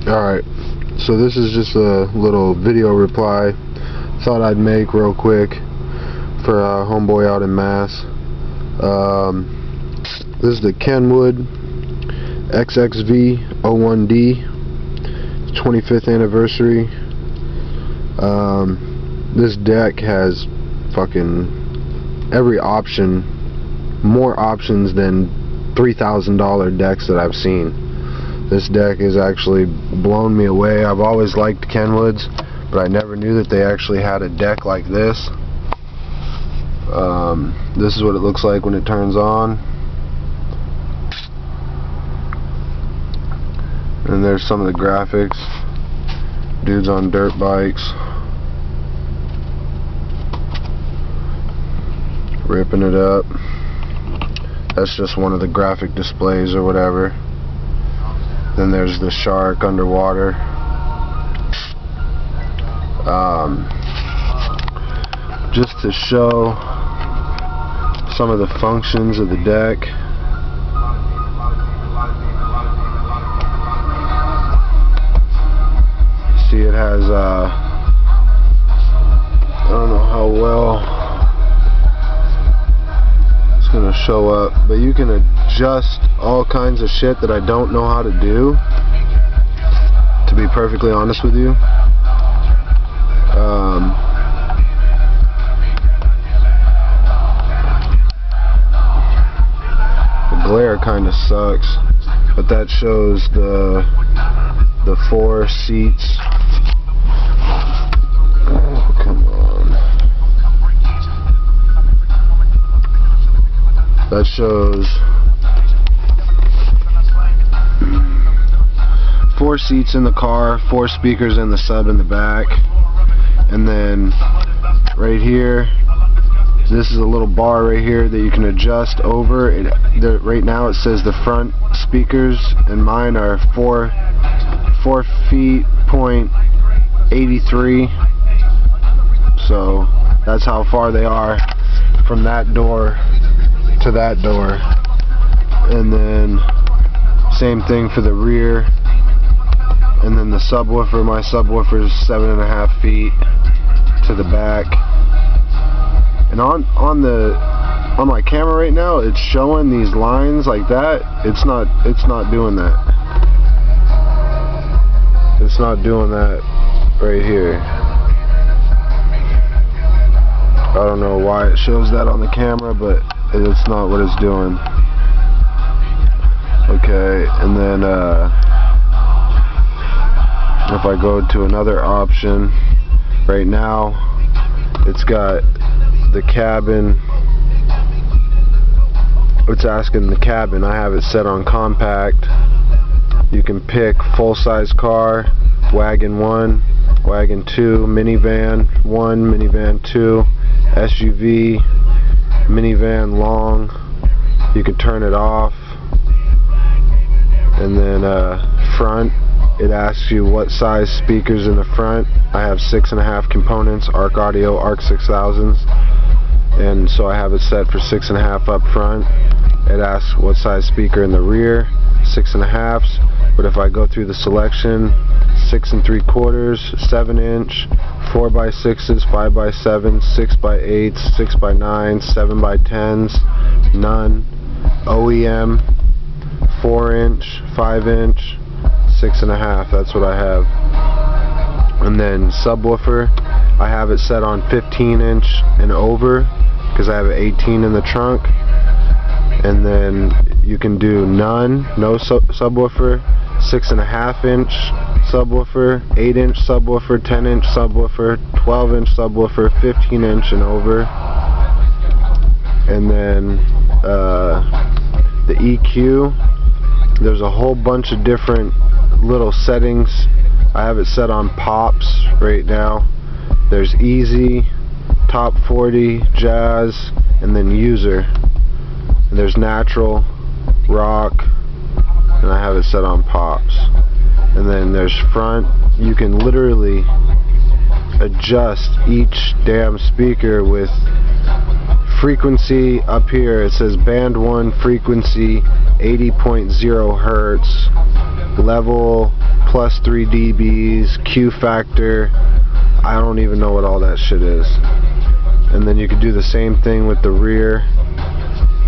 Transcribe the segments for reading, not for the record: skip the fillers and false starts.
Alright, so this is just a little video reply thought I'd make real quick for homeboy out in Mass. This is the Kenwood xxv-01d 25th anniversary. This deck has fucking every option, more options than $3,000 decks that I've seen. This deck has actually blown me away. I've always liked Kenwoods, but I never knew that they actually had a deck like this. This is what it looks like when it turns on. And there's some of the graphics. Dudes on dirt bikes, ripping it up. That's just one of the graphic displays or whatever. Then there's the shark underwater. Just to show some of the functions of the deck. See, it has I don't know how well it's gonna show up, but you can adjust all kinds of shit that I don't know how to do, to be perfectly honest with you. The glare kind of sucks, but that shows the 4 seats. Oh, come on. That shows 4 seats in the car, 4 speakers in the sub in the back, and then right here, this is a little bar right here that you can adjust over. Right now it says the front speakers, and mine are 4 feet point 83. So that's how far they are from that door to that door. And then same thing for the rear. And then the subwoofer, my subwoofer is 7.5 feet to the back. And on my camera right now, it's showing these lines like that. It's not doing that. It's not doing that right here. I don't know why it shows that on the camera, but it's not what it's doing. Okay, and then if I go to another option, right now it's got the cabin. It's asking the cabin. I have it set on compact. You can pick full-size car, wagon 1, wagon 2, minivan 1, minivan 2, SUV, minivan long. You can turn it off. And then front, it asks you what size speakers in the front. I have 6.5 components, ARC Audio, ARC 6000s, and so I have it set for 6.5 up front. It asks what size speaker in the rear, 6.5s, but if I go through the selection, 6 3/4, 7-inch, 4x6s, 5x7s, 6x8s, 6x9s, 7x10s, none, OEM, 4-inch, 5-inch, 6.5. That's what I have. And then subwoofer, I have it set on 15-inch and over because I have an 18 in the trunk. And then you can do none, no subwoofer, 6.5-inch subwoofer, 8-inch subwoofer, 10-inch subwoofer, 12-inch subwoofer, 15-inch and over. And then the EQ, there's a whole bunch of different little settings. I have it set on pops right now. There's easy, top 40, jazz, and then user. And there's natural, rock, and I have it set on pops. And then there's front. You can literally adjust each damn speaker with frequency. Up here it says band 1 frequency 80.0 hertz, level plus 3 dBs, Q factor. I don't even know what all that shit is. And then you could do the same thing with the rear.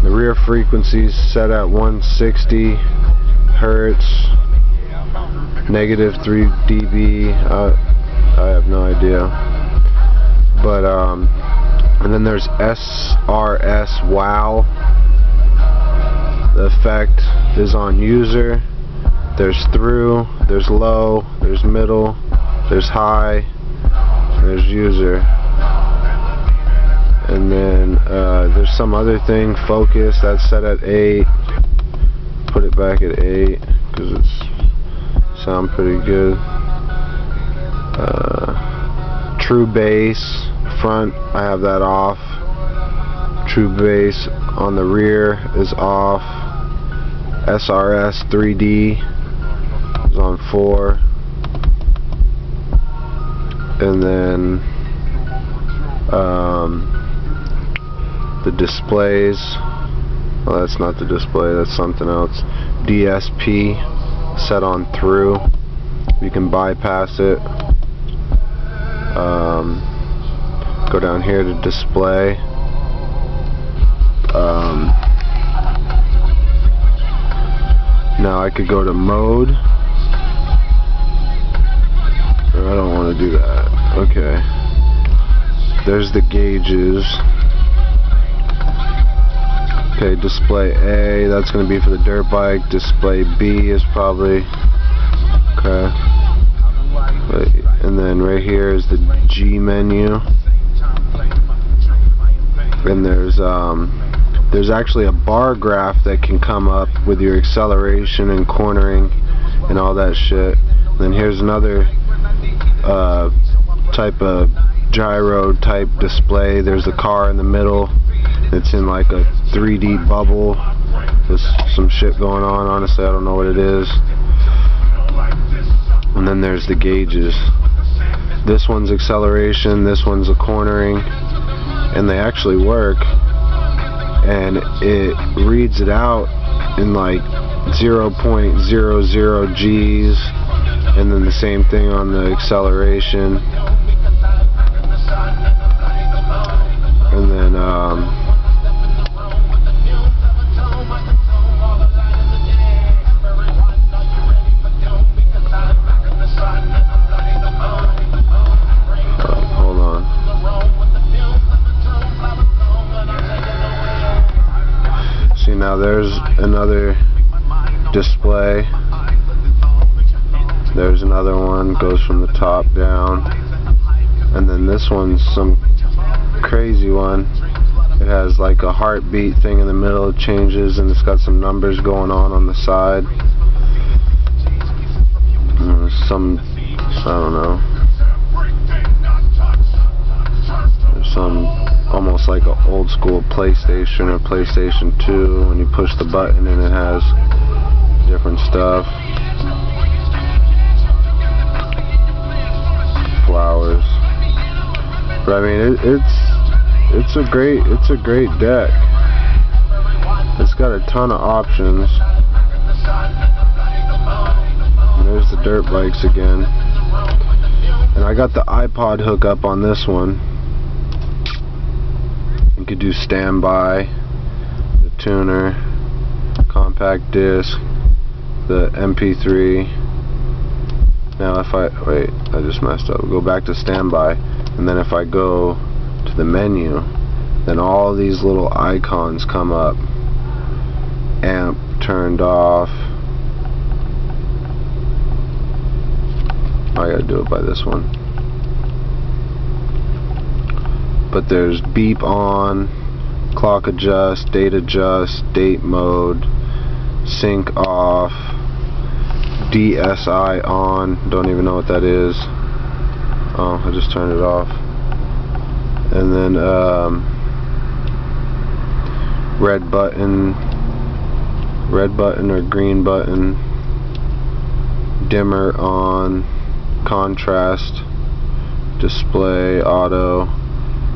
The rear frequencies set at 160 Hertz, negative 3 dB. I have no idea. But and then there's SRS wow. The effect is on user. There's through, there's low, there's middle, there's high, there's user. And then there's some other thing, focus, that's set at 8. Put it back at 8 because it's sound pretty good. True bass front, I have that off. True bass on the rear is off. SRS 3D is on 4. And then the displays, well, that's not the display, that's something else. DSP set on through, you can bypass it. Go down here to display. Now I could go to mode. I don't want to do that. Okay. There's the gauges. Okay, display A, that's going to be for the dirt bike. Display B is probably, okay. And then right here is the G menu. And there's actually a bar graph that can come up with your acceleration and cornering and all that shit. And then here's another type of gyro type display. There's a car in the middle. It's in like a 3D bubble. There's some shit going on. Honestly, I don't know what it is. And then there's the gauges. This one's acceleration, this one's a cornering, and they actually work. And it reads it out in like 0.00 G's, and then the same thing on the acceleration. And then hold on. See, now there's another display. There's another one, goes from the top down. And then this one's some crazy one. It has like a heartbeat thing in the middle, it changes, and it's got some numbers going on the side. Some, I don't know. There's some almost like an old school PlayStation or PlayStation 2 when you push the button and it has different stuff. Flowers. But I mean, it's a great deck. It's got a ton of options. And there's the dirt bikes again. And I got the iPod hookup on this one. You could do standby, the tuner, compact disc, the MP3. Now if I, wait, I just messed up. Go back to standby, and then if I go to the menu, then all these little icons come up. Amp turned off. I gotta do it by this one. But there's beep on, clock adjust, date mode, sync off, DSI on, don't even know what that is. Oh, I just turned it off. And then red button or green button, dimmer on, contrast, display, auto.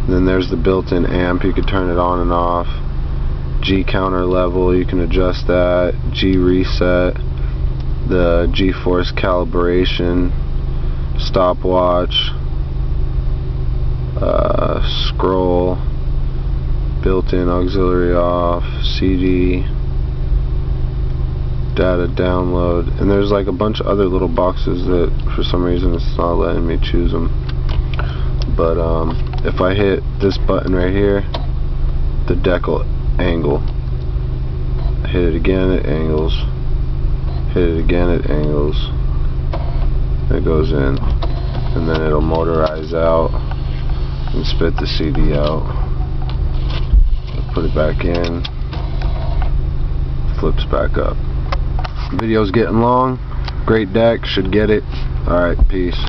And then there's the built-in amp, you could turn it on and off. G counter level, you can adjust that. G reset, the G-force calibration, stopwatch, scroll, built-in auxiliary off, CD, data download, and there's like a bunch of other little boxes that for some reason it's not letting me choose them. But if I hit this button right here, the deck will angle. Hit it again, it angles. Hit it again, it angles. It goes in, and then it'll motorize out and spit the CD out. Put it back in, flips back up. Video's getting long. Great deck, should get it. Alright, peace.